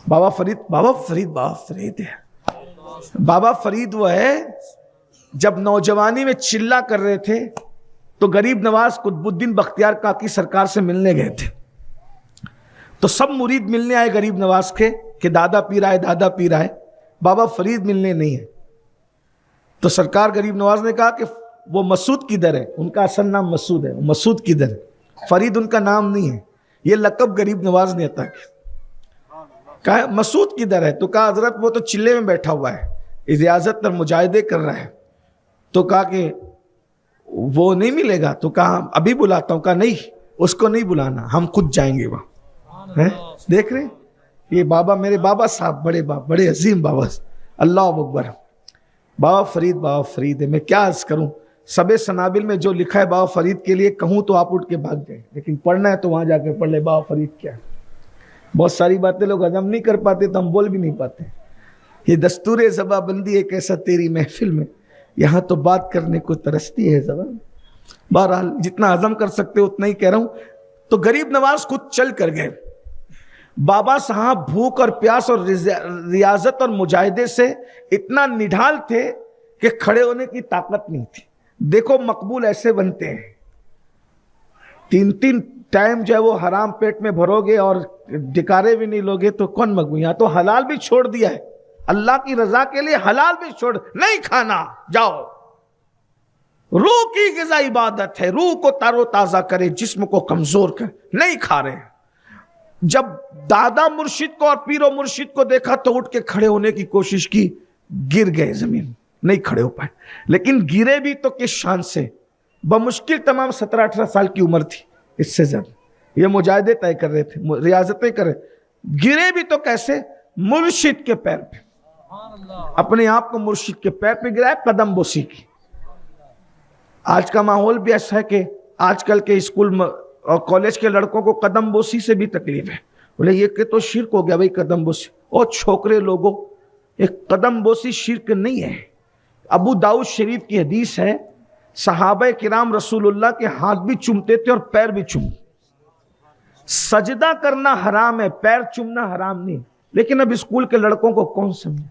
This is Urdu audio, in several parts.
بابا فرید ہے. بابا فرید وہ ہے جب نوجوانی میں چلا کر رہے تھے تو غریب نواز قطب الدین بختیار کاکی سرکار سے ملنے گئے تھے. تو سب مرید ملنے آئے غریب نواز کے کہ دادا پیر آئے دادا پیر آئے، بابا فرید ملنے نہیں ہے. تو سرکار غریب نواز نے کہا کہ وہ مسعود کدھر ہے؟ ان کا اصل نام مسعود ہے، مسعود کدھر ہے؟ فرید ان کا نام نہیں ہے، یہ لقب غریب نواز نے عطا کیا. کہا مسعود کدھر ہے؟ تو کہا حضرت وہ تو چلے میں بیٹھا ہوا ہے، ریاضت اور مجاہدے کر رہا ہے. تو کہا کہ وہ نہیں ملے گا؟ تو کہا ابھی بلاتا ہوں. کہا نہیں، اس کو نہیں بلانا، ہم خود جائیں گے وہاں. دیکھ رہے یہ بابا، میرے بابا صاحب، بڑے عظیم بابا، اللہ اکبر. بابا فرید ہے. میں کیا عرض کروں، سب سنابل میں جو لکھا ہے بابا فرید کے لیے کہوں تو آپ اٹھ کے بھاگ جائیں، لیکن پڑھنا ہے تو وہاں جا کے پڑھ لے بابا فرید کیا ہے. بہت ساری باتیں لوگ ہضم نہیں کر پاتے تو ہم بول بھی نہیں پاتے. یہ دستور زباں بندی ایک ایسا تیری محفل میں، یہاں تو بات کرنے کو ترستی ہے زبان. بہرحال جتنا ہضم کر سکتے اتنا ہی کہہ رہا ہوں. تو غریب نواز خود چل کر گئے. بابا صاحب بھوک اور پیاس اور ریاضت اور مجاہدے سے اتنا نڈھال تھے کہ کھڑے ہونے کی طاقت نہیں تھی. دیکھو مقبول ایسے بنتے ہیں، 3 ٹائم جو ہے وہ حرام پیٹ میں بھرو گے اور ڈکارے بھی نہیں لوگے تو کون مقبول. یہاں تو حلال بھی چھوڑ دیا ہے، اللہ کی رضا کے لیے حلال بھی چھوڑ، نہیں کھانا جاؤ. روح کی غذا عبادت ہے، روح کو تر و تازہ کرے، جسم کو کمزور کرے، نہیں کھا رہے. جب دادا مرشد کو اور پیر و مرشد کو دیکھا تو اٹھ کے کھڑے ہونے کی کوشش کی، گر گئے زمین، نہیں کھڑے ہو پائے. لیکن گرے بھی تو کس شان سے، بمشکل تمام 17-18 سال کی عمر تھی، اس سے زیادہ. یہ مجاہدے طے کر رہے تھے، ریاضتیں کر رہے. گرے بھی تو کیسے؟ مرشد کے پیر پہ، اپنے آپ کو مرشد کے پیر پہ گرائے، قدم بوسی کی. آج کا ماحول بھی ایسا ہے کہ آج کل کے اسکول اور کالج کے لڑکوں کو قدم بوسی سے بھی تکلیف ہے. بولے یہ کہ تو شرک ہو گیا بھائی قدم بوسی. اور چھوکرے لوگوں، ایک قدم بوسی شرک نہیں ہے. ابو داؤد شریف کی حدیث ہے، صحابہ کرام رسول اللہ کے ہاتھ بھی چومتے تھے اور پیر بھی چوم. سجدہ کرنا حرام ہے، پیر چومنا حرام نہیں. لیکن اب اسکول کے لڑکوں کو کون سمجھے،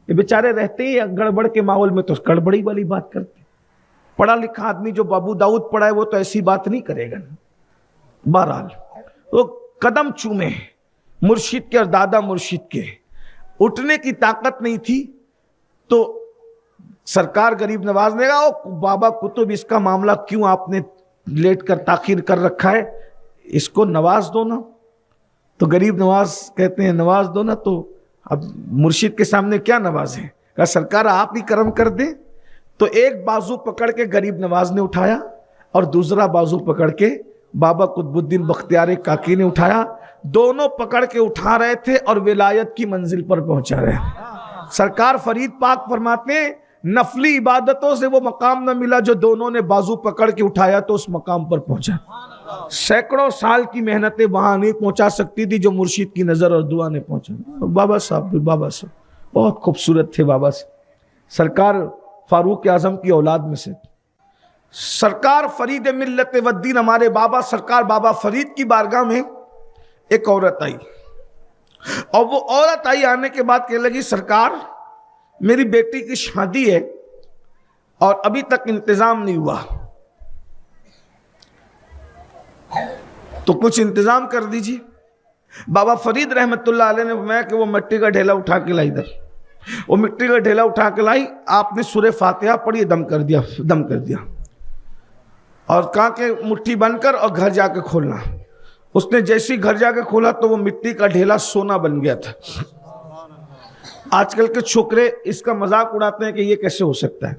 یہ بیچارے رہتے ہی گڑبڑ کے ماحول میں تو گڑبڑی والی بات کرتے. پڑھا لکھا آدمی جو ابو داؤد پڑھا ہے وہ تو ایسی بات نہیں کرے گا. بہرحال وہ قدم چومے مرشد کے اور دادا مرشد کے. اٹھنے کی طاقت نہیں تھی تو سرکار غریب نواز نے کہا بابا قطب اس کا معاملہ کیوں آپ نے لیٹ کر تاخیر کر رکھا ہے، اس کو نواز دو نا. تو غریب نواز کہتے ہیں نواز دو نا. تو اب مرشد کے سامنے کیا نوازیں؟ کہا سرکار آپ ہی کرم کر دیں. تو ایک بازو پکڑ کے غریب نواز نے اٹھایا اور دوسرا بازو پکڑ کے بابا قطب الدین بختیار کاکی نے اٹھایا. دونوں پکڑ کے اٹھا رہے تھے اور ولایت کی منزل پر پہنچا رہے. سرکار فرید پاک فرماتے ہیں نفلی عبادتوں سے وہ مقام نہ ملا جو دونوں نے بازو پکڑ کے اٹھایا تو اس مقام پر پہنچا. سینکڑوں سال کی محنتیں وہاں نہیں پہنچا سکتی تھی جو مرشد کی نظر اور دعا نے پہنچا. بابا صاحب بہت خوبصورت تھے. بابا سرکار فاروق اعظم کی اولاد میں سے. سرکار فرید ملت والدین ہمارے بابا سرکار بابا فرید کی بارگاہ میں ایک عورت آئی، اور وہ عورت آئی آنے کے بعد کہنے لگی سرکار میری بیٹی کی شادی ہے اور ابھی تک انتظام نہیں ہوا، تو کچھ انتظام کر دیجیے. بابا فرید رحمت اللہ علیہ نے فرمایا کہ وہ مٹی کا ڈھیلا اٹھا کے لائی. ادھر وہ مٹی کا ڈھیلا اٹھا کے لائی، آپ نے سورہ فاتحہ پڑھی، دم کر دیا اور کہا کہ مٹھی بن کر اور گھر جا کے کھولنا. اس نے جیسی گھر جا کے کھولا تو وہ مٹی کا ڈھیلا سونا بن گیا تھا. آج کل کے چھوکرے اس کا مذاق اڑاتے ہیں کہ یہ کیسے ہو سکتا ہے.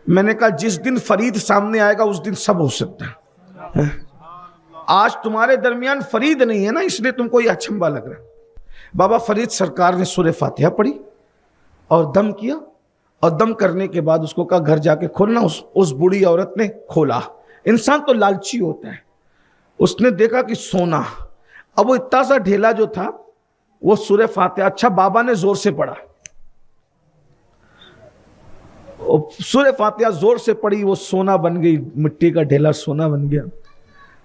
میں نے کہا جس دن فرید سامنے آئے گا اس دن سب ہو سکتا ہے. آج تمہارے درمیان فرید نہیں ہے نا، اس لیے تم کو یہ اچھمبا لگ رہا ہے. بابا فرید سرکار نے سورہ فاتحہ پڑھی اور دم کیا، اور دم کرنے کے بعد اس کو کہا گھر جا کے کھولنا. اس بوڑھی عورت نے کھولا. انسان تو لالچی ہوتا ہے. اس نے دیکھا کہ سونا. اب وہ اتنا سا ڈھیلا جو تھا وہ سورہ فاتحہ، اچھا بابا نے زور سے پڑھا، سورہ فاتحہ زور سے پڑھی، وہ سونا بن گئی، مٹی کا ڈھیلا سونا بن گیا.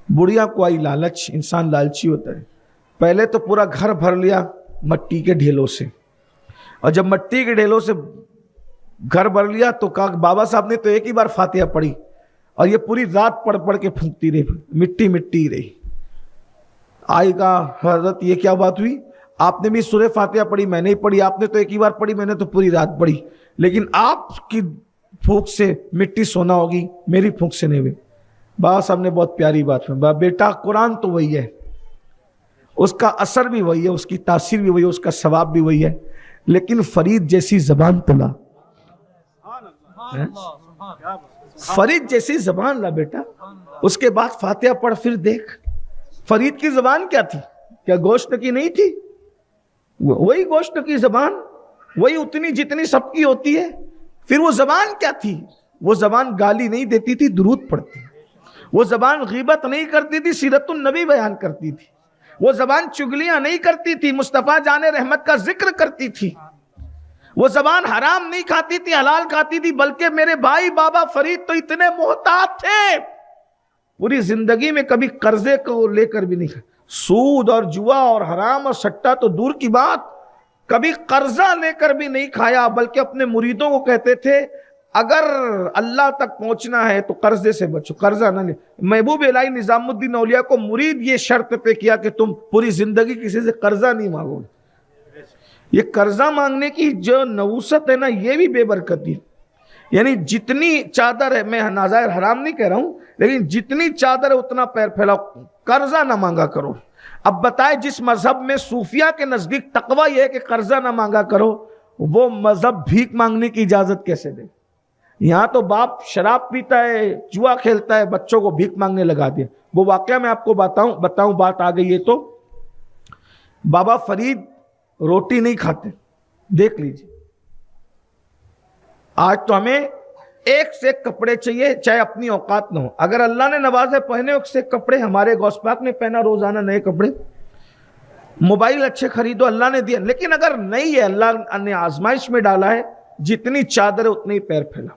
بڑھیا کو آئی لالچ، انسان لالچی ہوتا ہے. پہلے تو پورا گھر بھر لیا مٹی کے ڈھیلوں سے، اور جب مٹی کے ڈھیلوں سے گھر بھر لیا تو کہا بابا صاحب نے تو ایک ہی بار فاتحہ پڑھی اور یہ پوری رات پڑھ پڑھ کے پھونکتی رہی، مٹی مٹی رہی۔ آئی کہا حضرت یہ کیا بات ہوئی، آپ نے بھی سورہ فاتحہ پڑھی، میں نے ہی پڑھی، آپ نے تو ایک ہی بار پڑھی، میں نے تو پوری رات پڑھی، لیکن آپ کی پھونک سے مٹی سونا ہوگی، میری پھونک سے نہیں ہوئی۔ بابا صاحب نے بہت پیاری بات میں، بیٹا قرآن تو وہی ہے، اس کا اثر بھی وہی ہے، اس کی تاثیر بھی وہی ہے، اس کا ثواب بھی وہی ہے، لیکن فرید جیسی زبان تو لا، فرید جیسی زبان لا بیٹا۔ اس کے بعد فاتحہ پڑھ، پھر دیکھ فرید کی زبان کیا تھی، کیا گوشت کی نہیں تھی؟ وہی گوشت کی زبان، وہی اتنی جتنی سب کی ہوتی ہے۔ پھر وہ زبان کیا تھی؟ وہ زبان گالی نہیں دیتی تھی، درود پڑھتی، وہ زبان غیبت نہیں کرتی تھی، سیرت النبی بیان کرتی تھی، وہ زبان چگلیاں نہیں کرتی تھی، مصطفیٰ جان رحمت کا ذکر کرتی تھی، وہ زبان حرام نہیں کھاتی تھی، حلال کھاتی تھی، بلکہ میرے بھائی بابا فرید تو اتنے محتاط تھے، پوری زندگی میں کبھی قرضے کو لے کر بھی نہیں کھایا، سود اور جوا اور حرام اور سٹا تو دور کی بات، کبھی قرضہ لے کر بھی نہیں کھایا، بلکہ اپنے مریدوں کو کہتے تھے اگر اللہ تک پہنچنا ہے تو قرضے سے بچو، قرضہ نہ لے۔ محبوب الہی نظام الدین اولیاء کو مرید یہ شرط پہ کیا کہ تم پوری زندگی کسی سے قرضہ نہیں مانگو گے۔ یہ قرضہ مانگنے کی جو نوست ہے نا، یہ بھی بے برکتی ہے، یعنی جتنی چادر ہے، میں ناظاہر حرام نہیں کہہ رہا ہوں، لیکن جتنی چادر ہے اتنا پیر پھیلاؤ، قرضہ نہ مانگا کرو۔ اب بتائے جس مذہب میں صوفیہ کے نزدیک تقوی یہ ہے کہ قرضہ نہ مانگا کرو، وہ مذہب بھیک مانگنے کی اجازت کیسے دے؟ یہاں تو باپ شراب پیتا ہے، جوا کھیلتا ہے، بچوں کو بھیک مانگنے لگا دیا۔ وہ واقعہ میں آپ کو بتاؤں بات آ گئی ہے تو بابا فرید روٹی نہیں کھاتے، دیکھ لیجیے، آج تو ہمیں ایک سے ایک کپڑے چاہیے، چاہے اپنی اوقات نہ ہو، اگر اللہ نے نوازے پہنے ایک سے ایک کپڑے، ہمارے غوث پاک نے پہنا روزانہ نئے کپڑے، موبائل اچھے خریدو، اللہ نے دیا، لیکن اگر نہیں ہے، اللہ نے آزمائش میں ڈالا ہے، جتنی چادر ہے اتنی پیر پھیلا۔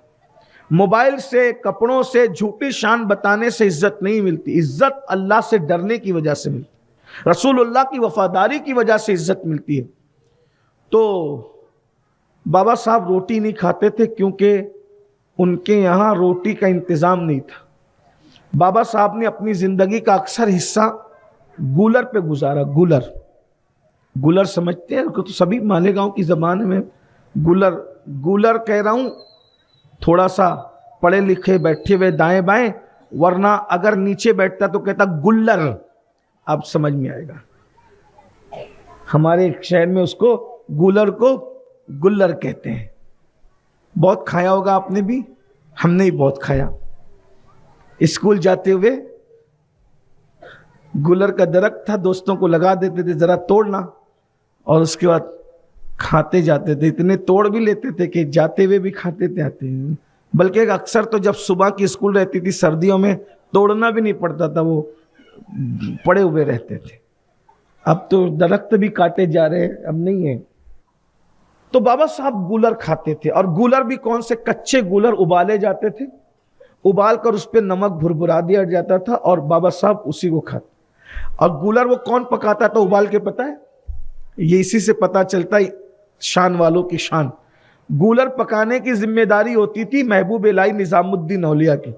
موبائل سے، کپڑوں سے، جھوٹی شان بتانے سے عزت نہیں ملتی، عزت اللہ سے ڈرنے کی وجہ سے ملتی، رسول اللہ کی وفاداری کی وجہ سے عزت ملتی ہے۔ تو بابا صاحب روٹی نہیں کھاتے تھے کیونکہ ان کے یہاں روٹی کا انتظام نہیں تھا۔ بابا صاحب نے اپنی زندگی کا اکثر حصہ گولر پہ گزارا۔ گولر سمجھتے ہیں تو سبھی مالیگاؤں کی زبان میں گولر کہہ رہا ہوں، تھوڑا سا پڑھے لکھے بیٹھے ہوئے دائیں بائیں، ورنہ اگر نیچے بیٹھتا تو کہتا گلر، اب سمجھ میں آئے گا۔ ہمارے شہر میں اس کو گولر کو گلر کہتے ہیں۔ بہت کھایا ہوگا آپ نے بھی، ہم نے بھی بہت کھایا۔ اسکول جاتے ہوئے گلر کا درخت تھا، دوستوں کو لگا دیتے تھے ذرا توڑنا، اور اس کے بعد کھاتے جاتے تھے، اتنے توڑ بھی لیتے تھے کہ جاتے ہوئے بھی کھاتے تھے آتے ہیں، بلکہ اکثر تو جب صبح کی اسکول رہتی تھی سردیوں میں توڑنا بھی نہیں پڑتا تھا، وہ پڑے ہوئے رہتے تھے۔ اب تو درخت بھی کاٹے جا رہے ہیں، اب نہیں ہے۔ تو بابا صاحب گولر کھاتے تھے، اور گولر بھی کون سے؟ کچے گولر ابالے جاتے تھے، ابال کر اس پہ نمک بھربھرا دیا جاتا تھا، اور بابا صاحب اسی کو کھاتے۔ اور گولر وہ کون پکاتا تھا ابال کے، پتہ ہے؟ یہ اسی سے پتا چلتا ہے شان والوں کی شان۔ گولر پکانے کی ذمہ داری ہوتی تھی محبوب الہی نظام الدین اولیاء کی۔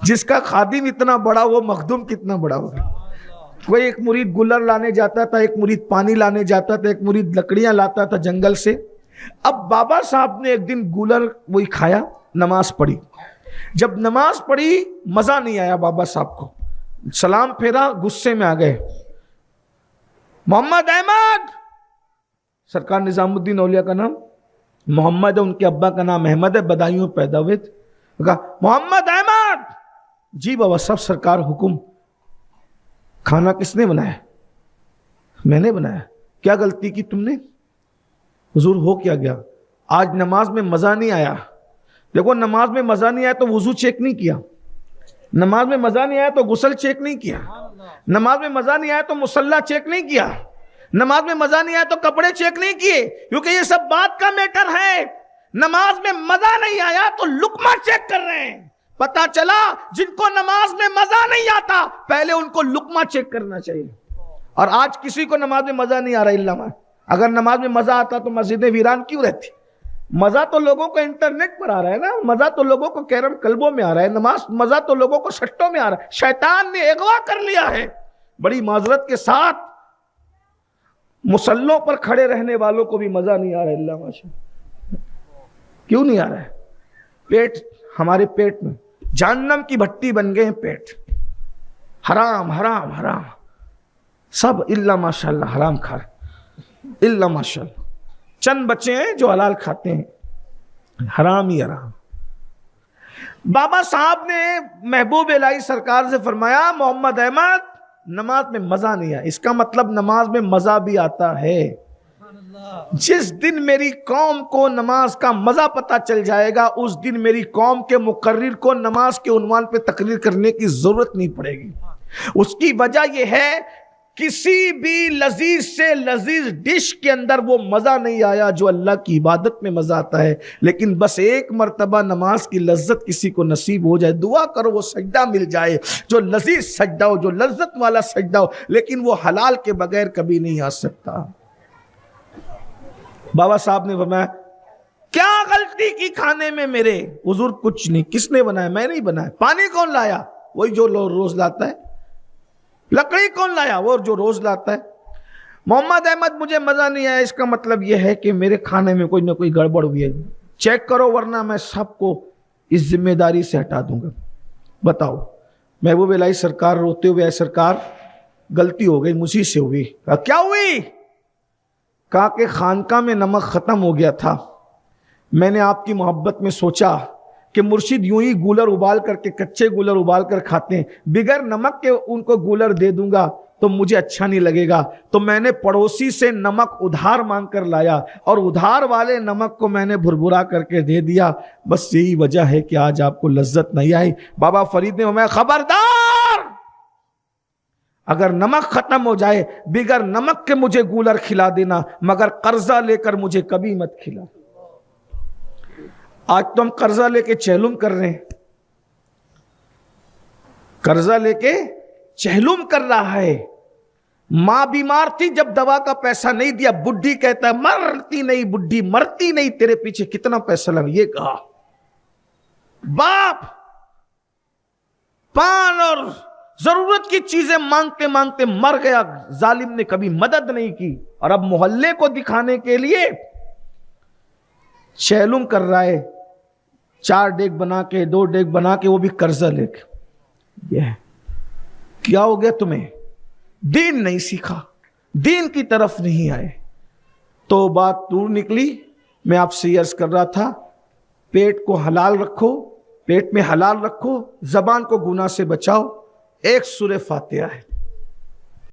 جس کا خادم اتنا بڑا، وہ مخدوم کتنا بڑا ہوگا۔ کوئی ایک مرید گولر لانے جاتا تھا، ایک مرید پانی لانے جاتا تھا، ایک مرید لکڑیاں لاتا تھا جنگل سے۔ اب بابا صاحب نے ایک دن گولر وہی کھایا، نماز پڑھی۔ جب نماز پڑھی مزہ نہیں آیا بابا صاحب کو، سلام پھیرا، غصے میں آ گئے۔ محمد احمد، سرکار نظام الدین اولیاء کا نام محمد ہے، ان کے ابا کا نام احمد ہے، بدایوں پیدا ہوئے تھے۔ کہا محمد احمد، جی بابا صاحب سرکار حکم۔ کھانا کس نے بنایا؟ میں نے بنایا۔ کیا غلطی کی تم نے؟ حضور ہو کیا گیا؟ آج نماز میں مزہ نہیں آیا۔ دیکھو نماز میں مزہ نہیں آیا تو وضو چیک نہیں کیا، نماز میں مزہ نہیں آیا تو غسل چیک نہیں کیا، نماز میں مزہ نہیں آیا تو مصلی چیک نہیں کیا، نماز میں مزہ نہیں آیا تو کپڑے چیک نہیں کیے، کیونکہ یہ سب بات کا میٹر ہے۔ نماز میں مزہ نہیں آیا تو لقمہ چیک کر رہے ہیں۔ پتا چلا جن کو نماز میں مزہ نہیں آتا پہلے ان کو لقمہ چیک کرنا چاہیے۔ اور آج کسی کو نماز میں مزہ نہیں آ رہا، اگر نماز میں مزہ آتا تو مسجدیں ویران کیوں رہتی؟ مزہ تو لوگوں کو انٹرنیٹ پر آ رہا ہے نا، مزہ تو لوگوں کو کیرم کلبوں میں آ رہا ہے، نماز مزہ تو لوگوں کو سٹوں میں آ رہا ہے. شیطان نے اغوا کر لیا ہے. بڑی معذرت کے ساتھ مصلوں پر کھڑے رہنے والوں کو بھی مزہ نہیں آ رہا ہے. اللہ ماشاء. کیوں نہیں آ رہا ہے؟ پیٹ، ہمارے پیٹ میں جہنم کی بھٹی بن گئے ہیں پیٹ. حرام حرام حرام سب، اللہ ماشاء اللہ حرام کھا رہے، اللہ ماشاء اللہ. چند بچے ہیں جو حلال کھاتے ہیں، حرام ہی حرام. بابا صاحب نے محبوب الہی سرکار سے فرمایا محمد احمد نماز میں مزہ نہیں آیا. اس کا مطلب نماز میں مزہ بھی آتا ہے. جس دن میری قوم کو نماز کا مزہ پتہ چل جائے گا اس دن میری قوم کے مقرر کو نماز کے عنوان پہ تقریر کرنے کی ضرورت نہیں پڑے گی. اس کی وجہ یہ ہے کسی بھی لذیذ سے لذیذ ڈش کے اندر وہ مزہ نہیں آیا جو اللہ کی عبادت میں مزہ آتا ہے. لیکن بس ایک مرتبہ نماز کی لذت کسی کو نصیب ہو جائے، دعا کرو وہ سجدہ مل جائے جو لذیذ سجدہ ہو، جو لذت والا سجدہ ہو، لیکن وہ حلال کے بغیر کبھی نہیں آ سکتا. بابا صاحب نے فرمایا کیا غلطی کی کھانے میں میرے؟ حضور کچھ نہیں. کس نے بنایا؟ میں نہیں بنایا. پانی کون لایا؟ وہی جو روز لاتا ہے. لکڑی کون لایا؟ وہ جو روز لاتا ہے. محمد احمد مجھے مزہ نہیں آیا، اس کا مطلب یہ ہے کہ میرے کھانے میں کوئی نہ کوئی گڑبڑ ہوئی ہے. چیک کرو ورنہ میں سب کو اس ذمہ داری سے ہٹا دوں گا. بتاؤ. محبوب الہی سرکار روتے ہوئے، اے سرکار غلطی ہو گئی، مجھ سے ہوئی. کیا ہوئی؟ کہا کہ خانقاہ میں نمک ختم ہو گیا تھا. میں نے آپ کی محبت میں سوچا کہ مرشد یوں ہی گولر ابال کر کے، کچے گولر ابال کر کھاتے ہیں، بغیر نمک کے ان کو گولر دے دوں گا تو مجھے اچھا نہیں لگے گا. تو میں نے پڑوسی سے نمک ادھار مانگ کر لایا اور ادھار والے نمک کو میں نے بھربھرا کر کے دے دیا. بس یہی وجہ ہے کہ آج آپ کو لذت نہیں آئی. بابا فرید نے فرمایا خبردار، اگر نمک ختم ہو جائے بغیر نمک کے مجھے گولر کھلا دینا، مگر قرضہ لے کر مجھے کبھی مت کھلا. آج تو ہم قرضہ لے کے چہلم کر رہے ہیں. قرضہ لے کے چہلم کر رہا ہے. ماں بیمار تھی، جب دوا کا پیسہ نہیں دیا، بڈھی کہتا ہے مرتی نہیں بڈھی، مرتی نہیں، تیرے پیچھے کتنا پیسہ لگا. یہ کہا باپ پان اور ضرورت کی چیزیں مانگتے مانگتے مر گیا. ظالم نے کبھی مدد نہیں کی اور اب محلے کو دکھانے کے لیے چہلم کر رہا ہے. 4 ڈیگ بنا کے، 2 ڈیگ بنا کے، وہ بھی قرضہ لے کے. یہ کیا ہو گیا تمہیں؟ دین نہیں سیکھا، دین کی طرف نہیں آئے. تو بات دور نکلی. میں آپ سے عرض کر رہا تھا پیٹ کو حلال رکھو، پیٹ میں حلال رکھو، زبان کو گناہ سے بچاؤ. ایک سورہ فاتحہ ہے.